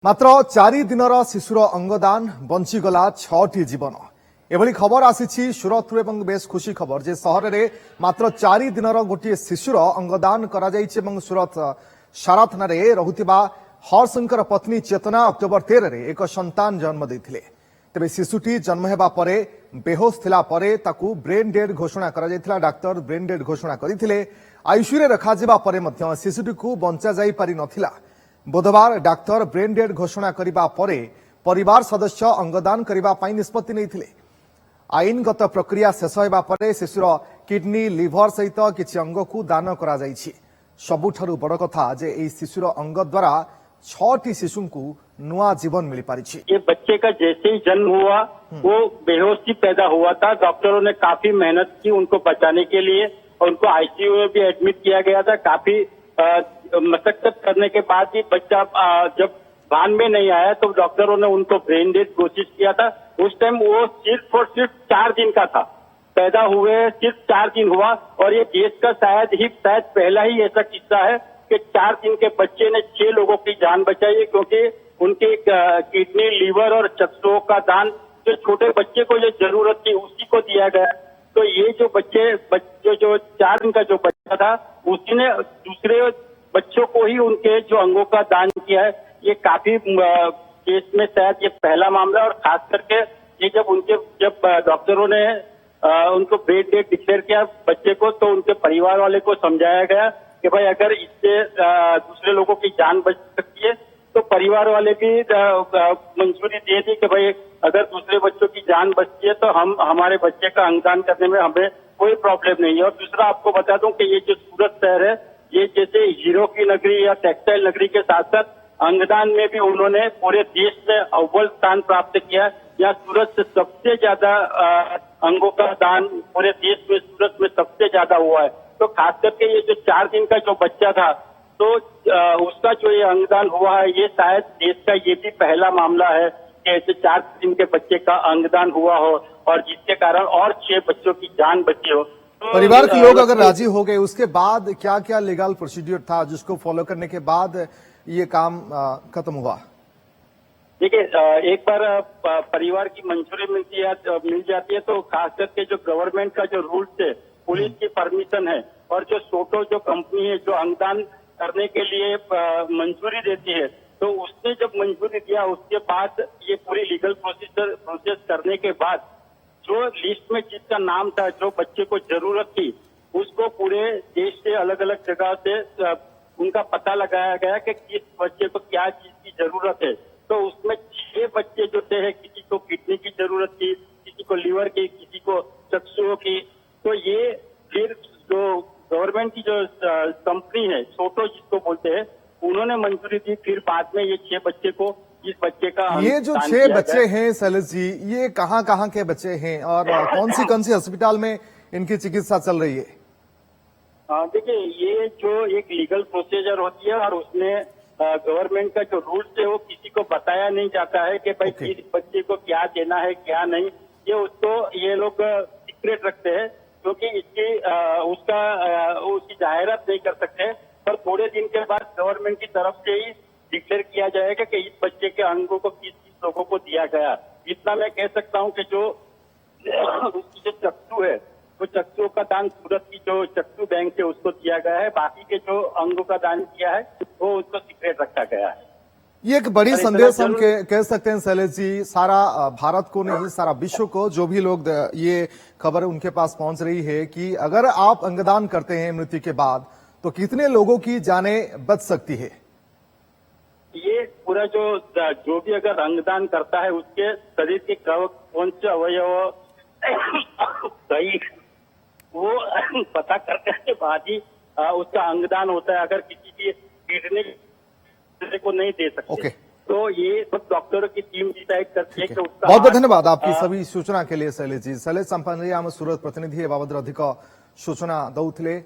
मात्र 4 दिनर शिशुर अंगदान बंचीगला 6टी जीवन एभली खबर आसी सूरत एवं बेस खुशी खबर जे सहर में मात्र 4 दिनर गोटे शिशुर अंगदान करा जायछि एवं सूरत सारा थाना रहुथिबा हरशंकर पत्नी चेतना अक्टोबर 13 रे एक संतान जन्म देथिले। तेबे शिशुटी जन्म हेबा परे बेहोश थिला परे ताकू ब्रेन डेड घोषणा करा जायथिला। डाक्टर ब्रेन डेड घोषणा करथिले। आईसीयू रे रखा जिबा परे मध्य शिशुटी को बंचा जाई पारि नथिला। बुधवार डाक्टर ब्रेन डेड घोषणा करिबा परे परिवार सदस्य अंगदान करिबा पई निष्पत्ति नैथिले। आईनगत प्रक्रिया शेष हेबा परे शिशुर किडनी लिभर सहित किछि अंग को दान करा जायछि। सबुठारु बड़ कथा जे एई शिशुर अंग द्वारा 6टी शिशु को नुआ जीवन मिल पारिछि। ये बच्चे का जैसे ही जन्म हुआ वो बेहोशी पैदा हुआ था। डॉक्टरों ने काफी मेहनत की उनको बचाने के लिए और उनको आईसीयू में भी एडमिट किया गया था। काफी मशक्कत करने के बाद ही बच्चा जब भान में नहीं आया तो डॉक्टरों ने उनको ब्रेन डेड कोशिश किया था। उस टाइम वो सिर्फ और सिर्फ 4 दिन का था। पैदा हुए सिर्फ 4 दिन हुआ और ये देश का शायद पहला ही ऐसा किस्सा है कि 4 दिन के बच्चे ने 6 लोगों की जान बचाई है, क्योंकि उनके किडनी लिवर और चक्षुओं का दान जो छोटे बच्चे को जो जरूरत थी उसी को दिया गया। तो ये जो जो 4 दिन का जो बच्चा था उसी ने दूसरे बच्चों को ही उनके जो अंगों का दान किया है। ये काफी केस में शायद ये पहला मामला और खास करके ये जब डॉक्टरों ने उनको ब्रेन डेड डिक्लेयर किया बच्चे को, तो उनके परिवार वाले को समझाया गया कि भाई अगर इससे दूसरे लोगों की जान बच सकती है तो परिवार वाले भी मंजूरी दे दी कि भाई अगर दूसरे बच्चों की जान बचती है तो हम हमारे बच्चे का अंगदान करने में हमें कोई प्रॉब्लम नहीं है। और दूसरा आपको बता दूं कि ये जो सूरत शहर है ये जैसे हीरो की नगरी या टेक्सटाइल नगरी के साथ साथ अंगदान में भी उन्होंने पूरे देश में अव्वल स्थान प्राप्त किया। यहाँ सूरत से सबसे ज्यादा अंगों का दान पूरे देश में सूरत में सबसे ज्यादा हुआ है। तो खास करके ये जो 4 दिन का जो बच्चा था तो उसका जो ये अंगदान हुआ है ये शायद देश का ये भी पहला मामला है कि ऐसे 4 दिन के बच्चे का अंगदान हुआ हो और जिसके कारण और 6 बच्चों की जान बची हो। तो परिवार के लोग अगर राजी हो गए उसके बाद क्या क्या लीगल प्रोसीड्यूर था जिसको फॉलो करने के बाद ये काम खत्म हुआ? देखिए, एक बार परिवार की मंजूरी मिल जाती है तो खास करके जो गवर्नमेंट का जो रूल्स है, पुलिस की परमिशन है और जो सोटो जो कंपनी है जो अंगदान करने के लिए मंजूरी देती है, तो उसने जब मंजूरी दिया उसके बाद ये पूरी लीगल प्रोसेस करने के बाद जो लिस्ट में जिसका नाम था जो बच्चे को जरूरत थी उसको पूरे देश से अलग अलग जगह से उनका पता लगाया गया कि किस बच्चे को क्या चीज की जरूरत है। तो उसमें 6 बच्चे जो थे, किसी को किडनी की जरूरत थी, किसी को लीवर की, किसी को चक्षुओं की। तो ये फिर जो गवर्नमेंट की जो कंपनी है सोटो जिसको बोलते हैं उन्होंने मंजूरी दी। फिर बाद में ये 6 बच्चे को इस बच्चे का ये जो 6 बच्चे हैं शैलेश जी, ये कहाँ के बच्चे हैं और कौन सी अस्पताल में इनकी चिकित्सा चल रही है? देखिए, ये जो एक लीगल प्रोसीजर होती है और उसमें गवर्नमेंट का जो रूल्स है वो किसी को बताया नहीं जाता है कि भाई किस बच्चे को क्या देना है क्या नहीं। ये लोग सीक्रेट रखते हैं क्योंकि उसकी जाहिरात नहीं कर सकते। पर थोड़े दिन के बाद गवर्नमेंट की तरफ से ही डिक्लेयर किया जाएगा कि इस बच्चे के अंगों को किस लोगों को दिया गया। इतना मैं कह सकता हूं कि जो उसकी जो चक्षु है वो चक्षुओं का दान सूरत की जो चक्षु बैंक है उसको दिया गया है। बाकी के जो अंगों का दान किया है वो उसको सीक्रेट रखा गया है। ये एक बड़ी संदेश हम कह सकते हैं शैलेश जी, सारा भारत को नहीं सारा विश्व को, जो भी लोग ये खबर उनके पास पहुंच रही है कि अगर आप अंगदान करते हैं मृत्यु के बाद तो कितने लोगों की जानें बच सकती है। ये पूरा जो भी अगर अंगदान करता है उसके शरीर के कौन से अवयव सही वो पता करने के बाद ही उसका अंगदान होता है। अगर किसी की किडनी को नहीं दे सकते तो ये सब डॉक्टरों की टीम डिसाइड करती है कि उसका। बहुत बहुत धन्यवाद आपकी सभी सूचना के लिए शैलेश जी। शैलेश संपानी आम सूरत प्रतिनिधि बाबद अधिक सूचना दौले।